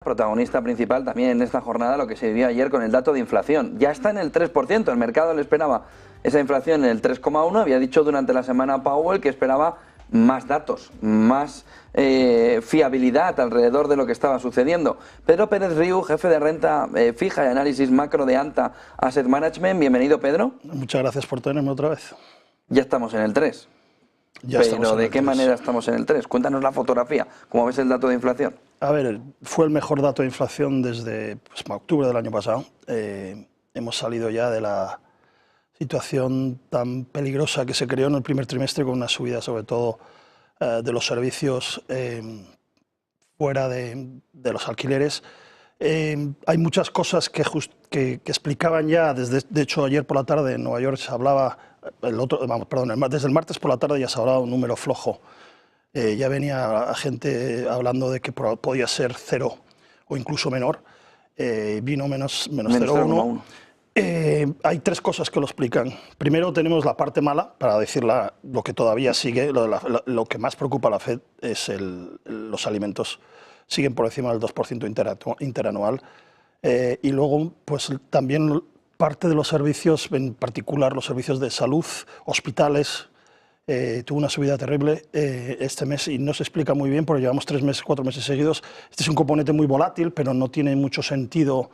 Protagonista principal también en esta jornada, lo que se vio ayer con el dato de inflación. Ya está en el 3%, el mercado le esperaba esa inflación en el 3,1%, había dicho durante la semana Powell que esperaba más datos, más fiabilidad alrededor de lo que estaba sucediendo. Pedro Pérez Riu, jefe de renta fija y análisis macro de Anta Asset Management, bienvenido Pedro. Muchas gracias por tenerme otra vez. Ya estamos en el 3%. Pero ¿de qué manera estamos en el 3%? Cuéntanos la fotografía, ¿cómo ves el dato de inflación? A ver, fue el mejor dato de inflación desde octubre del año pasado. Hemos salido ya de la situación tan peligrosa que se creó en el primer trimestre con una subida sobre todo de los servicios fuera de los alquileres. Hay muchas cosas que explicaban ya, de hecho ayer por la tarde en Nueva York se hablaba, desde el martes por la tarde ya se hablaba de un número flojo. Ya venía gente hablando de que podía ser 0 o incluso menor, vino menos 0,1. Hay tres cosas que lo explican. Primero tenemos la parte mala, para decir lo que todavía sigue, lo que más preocupa a la Fed es los alimentos. Siguen por encima del 2% interanual. Y luego pues también parte de los servicios, en particular los servicios de salud, hospitales, tuvo una subida terrible este mes y no se explica muy bien porque llevamos 4 meses seguidos. Este es un componente muy volátil, pero no tiene mucho sentido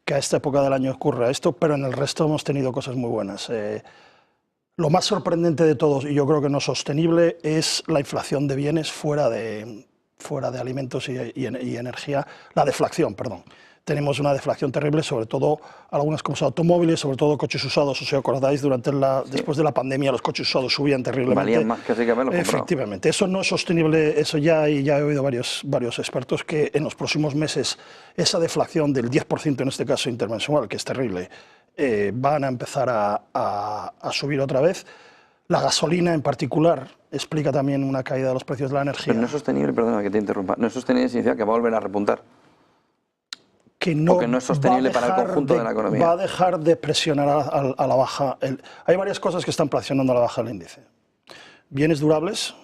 que a esta época del año ocurra esto, pero en el resto hemos tenido cosas muy buenas. Lo más sorprendente de todos, y yo creo que no sostenible, es la inflación de bienes fuera de alimentos y energía, la deflación, perdón. Tenemos una deflación terrible, sobre todo algunas cosas automóviles, sobre todo coches usados. Si os acordáis, después de la pandemia los coches usados subían terriblemente. Valían más que sí que haberlo comprado. Efectivamente, eso no es sostenible, eso ya he oído varios expertos que en los próximos meses esa deflación del 10% en este caso intermensual, que es terrible, van a empezar a subir otra vez. La gasolina en particular explica también una caída de los precios de la energía. Pero no es sostenible, perdona que te interrumpa, no es sostenible significa que va a volver a repuntar. Que no es sostenible para el conjunto de la economía. Va a dejar de presionar a la baja. Hay varias cosas que están presionando a la baja el índice. Bienes durables,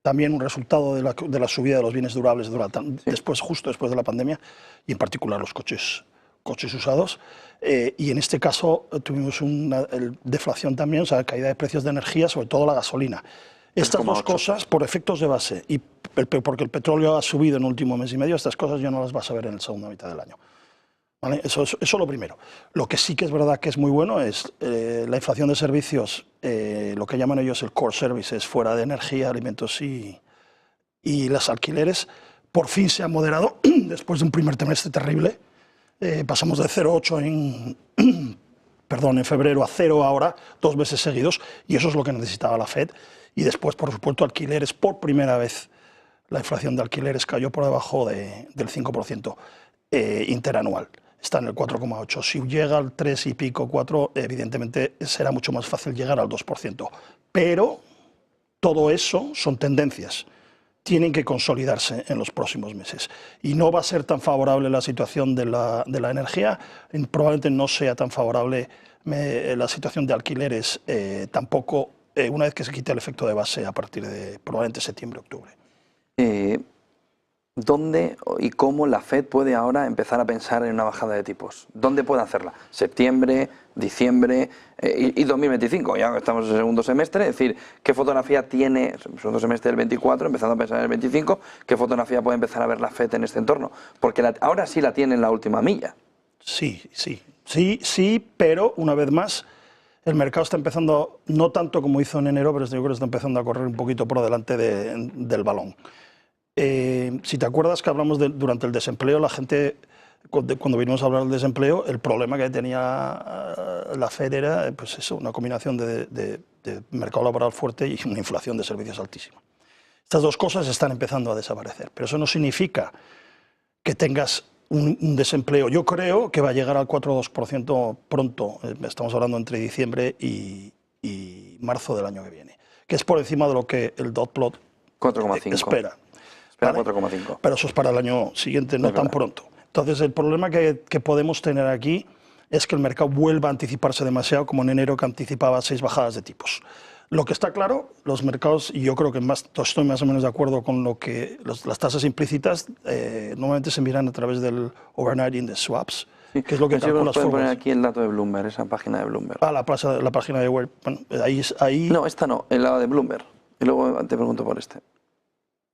también un resultado de la subida de los bienes durables justo después de la pandemia, y en particular los coches usados. Y en este caso tuvimos una deflación también, o sea, caída de precios de energía, sobre todo la gasolina. Estas dos cosas, por efectos de base, y porque el petróleo ha subido en el último mes y medio, estas cosas ya no las vas a ver en la segunda mitad del año. ¿Vale? Eso es lo primero. Lo que sí que es verdad que es muy bueno es la inflación de servicios, lo que llaman ellos el core services, fuera de energía, alimentos y los alquileres, por fin se ha moderado después de un primer trimestre terrible. Pasamos de 0,8 en febrero a 0 ahora, 2 meses seguidos, y eso es lo que necesitaba la Fed. Y después, por supuesto, alquileres, por primera vez la inflación de alquileres cayó por debajo del 5% interanual. Está en el 4,8%. Si llega al 3 y pico, 4, evidentemente será mucho más fácil llegar al 2%. Pero todo eso son tendencias. Tienen que consolidarse en los próximos meses. Y no va a ser tan favorable la situación de la energía, probablemente no sea tan favorable la situación de alquileres tampoco, una vez que se quite el efecto de base a partir de probablemente septiembre, octubre. ¿Dónde y cómo la Fed puede ahora empezar a pensar en una bajada de tipos? ¿Dónde puede hacerla? ¿Septiembre, diciembre y 2025? Ya estamos en el segundo semestre, es decir, ¿qué fotografía tiene el segundo semestre del 24, empezando a pensar en el 25? ¿Qué fotografía puede empezar a ver la Fed en este entorno? Porque ahora sí la tiene en la última milla. Sí, pero una vez más, el mercado está empezando, no tanto como hizo en enero, pero yo creo que está empezando a correr un poquito por delante del balón. Si te acuerdas que hablamos durante el desempleo, la gente, cuando vinimos a hablar del desempleo, el problema que tenía la Fed era pues eso, una combinación de mercado laboral fuerte y una inflación de servicios altísima. Estas dos cosas están empezando a desaparecer, pero eso no significa que tengas un desempleo. Yo creo que va a llegar al 4,2% pronto, estamos hablando entre diciembre y marzo del año que viene, que es por encima de lo que el dot plot 4,5 espera. ¿Vale? 4,5. Pero eso es para el año siguiente, no tan pronto. Entonces, el problema que podemos tener aquí es que el mercado vuelva a anticiparse demasiado, como en enero que anticipaba 6 bajadas de tipos. Lo que está claro, los mercados, y yo creo que estoy más o menos de acuerdo con lo que las tasas implícitas normalmente se miran a través del Overnight Index Swaps, que es lo que calcula las pueden poner forwards. aquí el dato de Bloomberg, esa página de Bloomberg. Ah, la página de web. Bueno, ahí. No, esta no, el lado de Bloomberg. Y luego te pregunto por este.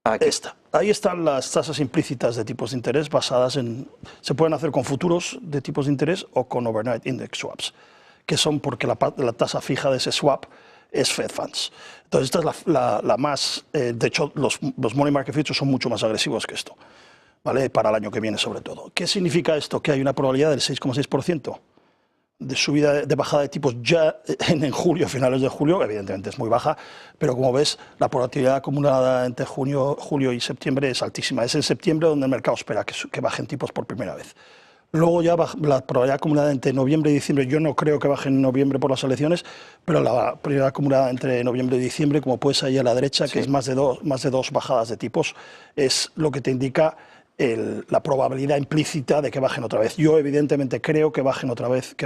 Aquí. Ahí están las tasas implícitas de tipos de interés basadas en... Se pueden hacer con futuros de tipos de interés o con Overnight Index Swaps, que son porque la tasa fija de ese swap es Fed Funds. Entonces esta es la más... de hecho, los Money Market Futures son mucho más agresivos que esto, ¿vale? Para el año que viene sobre todo. ¿Qué significa esto? Que hay una probabilidad del 6,6% de subida, de bajada de tipos ya en julio, a finales de julio, evidentemente es muy baja, pero como ves, la probabilidad acumulada entre julio y septiembre es altísima. Es en septiembre donde el mercado espera que bajen tipos por primera vez. Luego ya la probabilidad acumulada entre noviembre y diciembre, yo no creo que baje en noviembre por las elecciones, pero la probabilidad acumulada entre noviembre y diciembre, como puedes ahí a la derecha, que es más de dos bajadas de tipos, es lo que te indica la probabilidad implícita de que bajen otra vez. Yo evidentemente creo que bajan otra vez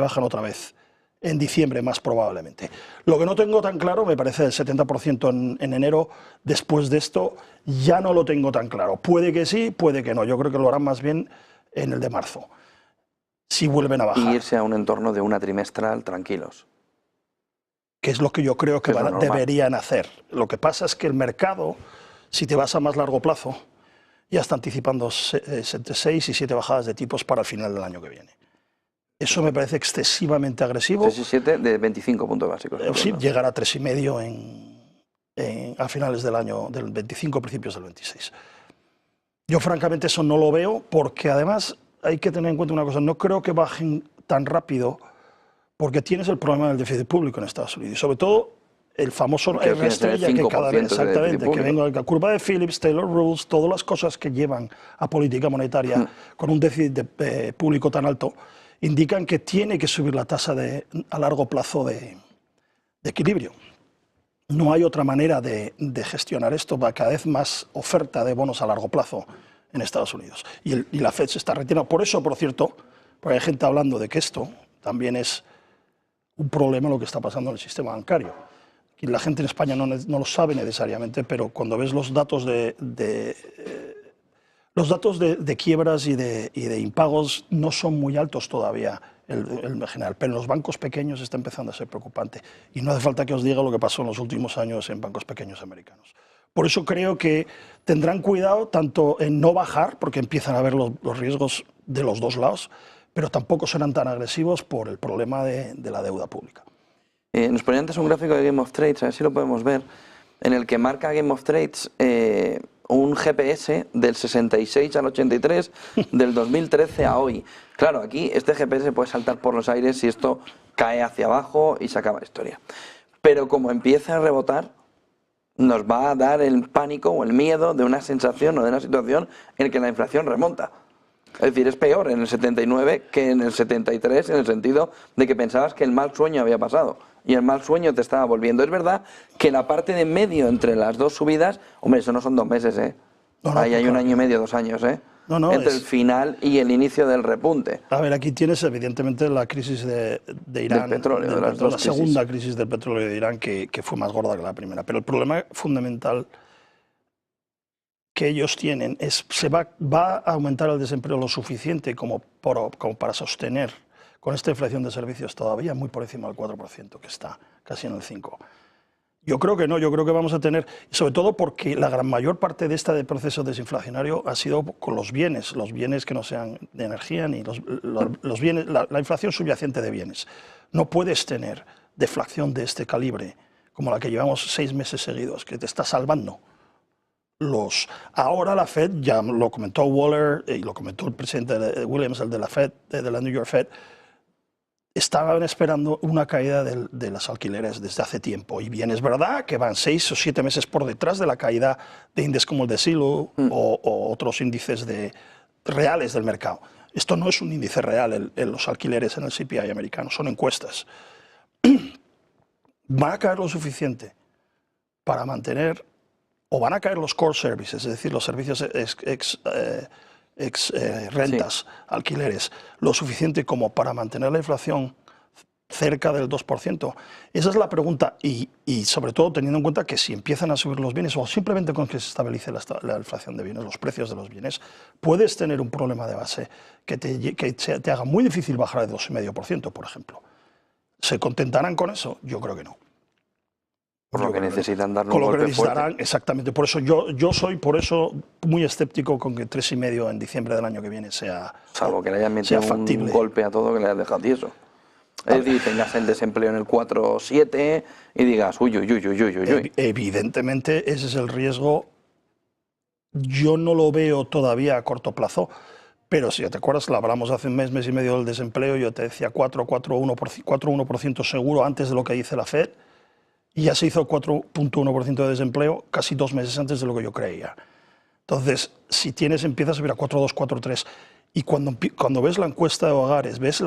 en diciembre más probablemente. Lo que no tengo tan claro, me parece el 70% en enero, después de esto ya no lo tengo tan claro. Puede que sí, puede que no. Yo creo que lo harán más bien en el de marzo, si vuelven a bajar. Y irse a un entorno de una trimestral tranquilos. Que es lo que yo creo que deberían hacer. Lo que pasa es que el mercado, si te vas a más largo plazo, ya está anticipando 6 y 7 bajadas de tipos para el final del año que viene. Eso me parece excesivamente agresivo. 6 y 7 de 25 puntos básicos. Sí, llegar a 3,5 a finales del año del 25, principios del 26. Yo francamente eso no lo veo porque además hay que tener en cuenta una cosa, no creo que bajen tan rápido porque tienes el problema del déficit público en Estados Unidos. Sobre todo el famoso R estrella que cada vez, exactamente, que venga la curva de Phillips, Taylor Rules, todas las cosas que llevan a política monetaria con un déficit público tan alto, indican que tiene que subir la tasa a largo plazo de equilibrio. No hay otra manera de gestionar esto, va cada vez más oferta de bonos a largo plazo en Estados Unidos. Y la Fed se está retirando. Por eso, por cierto, porque hay gente hablando de que esto también es un problema lo que está pasando en el sistema bancario. Y la gente en España no lo sabe necesariamente, pero cuando ves los datos de quiebras y de impagos no son muy altos todavía en general, pero en los bancos pequeños está empezando a ser preocupante. Y no hace falta que os diga lo que pasó en los últimos años en bancos pequeños americanos. Por eso creo que tendrán cuidado tanto en no bajar, porque empiezan a ver los riesgos de los dos lados, pero tampoco serán tan agresivos por el problema de la deuda pública. Nos ponía antes un gráfico de Game of Trades, a ver si lo podemos ver, en el que marca Game of Trades un GPS del 66 al 83, del 2013 a hoy. Claro, aquí este GPS puede saltar por los aires si esto cae hacia abajo y se acaba la historia. Pero como empieza a rebotar, nos va a dar el pánico o el miedo de una sensación o de una situación en la que la inflación remonta. Es decir, es peor en el 79 que en el 73 en el sentido de que pensabas que el mal sueño había pasado y el mal sueño te estaba volviendo. Es verdad que la parte de medio entre las dos subidas, hombre, eso no son 2 meses, ¿eh? Ahí hay 1 año y medio, 2 años, ¿eh? Entre el final y el inicio del repunte. A ver, aquí tienes evidentemente la crisis de Irán, del petróleo, la segunda crisis del petróleo de Irán que fue más gorda que la primera. Pero el problema fundamental que ellos tienen es va a aumentar el desempleo lo suficiente como para sostener con esta inflación de servicios todavía muy por encima del 4%, que está casi en el 5%. Yo creo que no, yo creo que vamos a tener, sobre todo porque la gran mayor parte de este proceso desinflacionario ha sido con los bienes que no sean de energía ni los bienes, la inflación subyacente de bienes. No puedes tener deflación de este calibre como la que llevamos 6 meses seguidos, que te está salvando. Ahora la Fed, ya lo comentó Waller y lo comentó el presidente Williams, el de la Fed, de la New York Fed, estaban esperando una caída de las alquileres desde hace tiempo. Y bien es verdad que van 6 o 7 meses por detrás de la caída de índices como el de Zillow o otros índices reales del mercado. Esto no es un índice real, los alquileres en el CPI americano, son encuestas. Van a caer lo suficiente para mantener, o van a caer los core services, es decir, los servicios rentas, alquileres, lo suficiente como para mantener la inflación cerca del 2%. Esa es la pregunta y sobre todo teniendo en cuenta que si empiezan a subir los bienes o simplemente con que se estabilice la inflación de bienes, los precios de los bienes, puedes tener un problema de base que te haga muy difícil bajar de 2,5%, por ejemplo. ¿Se contentarán con eso? Yo creo que no. Por lo que necesitan darle un golpe fuerte. Con lo que necesitarán, exactamente. Por eso yo soy muy escéptico con que 3,5 en diciembre del año que viene sea salvo que le hayan metido un golpe a todo que le hayas dejado tieso. Es decir, tengas el desempleo en el 4,7 y digas, uy. Evidentemente, ese es el riesgo. Yo no lo veo todavía a corto plazo, pero si te acuerdas, lo hablamos hace un mes y medio del desempleo, yo te decía 4,1% seguro antes de lo que dice la FED, y ya se hizo 4,1% de desempleo casi 2 meses antes de lo que yo creía. Entonces, si empiezas a ver a 4,2, 4,3, y cuando ves la encuesta de hogares, ves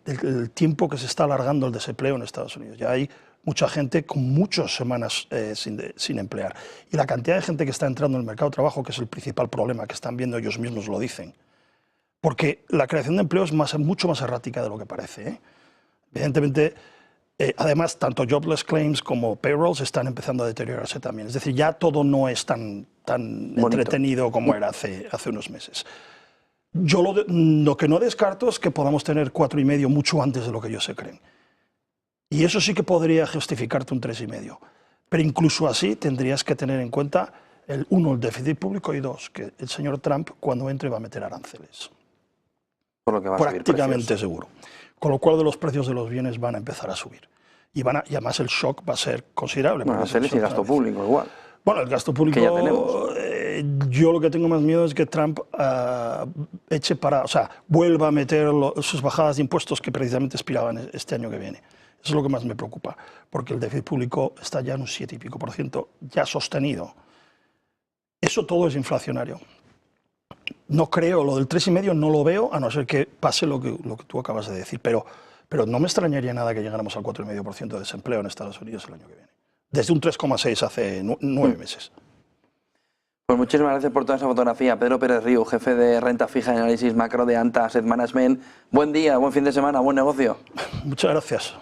el tiempo que se está alargando el desempleo en Estados Unidos. Ya hay mucha gente con muchas semanas sin emplear. Y la cantidad de gente que está entrando en el mercado de trabajo, que es el principal problema que están viendo, ellos mismos lo dicen. Porque la creación de empleo es mucho más errática de lo que parece, ¿eh? Evidentemente, además, tanto jobless claims como payrolls están empezando a deteriorarse también. Es decir, ya todo no es tan entretenido como era hace unos meses. Yo lo que no descarto es que podamos tener 4,5 mucho antes de lo que ellos se creen. Y eso sí que podría justificarte un 3,5. Pero incluso así tendrías que tener en cuenta, el déficit público, y 2, que el señor Trump cuando entre va a meter aranceles. Por lo que va a prácticamente seguro. Con lo cual los precios de los bienes van a empezar a subir. Y además el shock va a ser considerable. Aranceles y gasto público igual. Bueno, el gasto público, que ya tenemos. Yo lo que tengo más miedo es que Trump vuelva a meter sus bajadas de impuestos que precisamente expiraban este año que viene. Eso es lo que más me preocupa, porque el déficit público está ya en un 7 y pico % ya sostenido. Eso todo es inflacionario. No creo, lo del 3,5 no lo veo, a no ser que pase lo que tú acabas de decir, pero no me extrañaría nada que llegáramos al 4,5% de desempleo en Estados Unidos el año que viene. Desde un 3,6 hace 9 meses. Pues muchísimas gracias por toda esa fotografía. Pedro Pérez Riu, jefe de renta fija y análisis macro de Anta Asset Management. Buen día, buen fin de semana, buen negocio. Muchas gracias.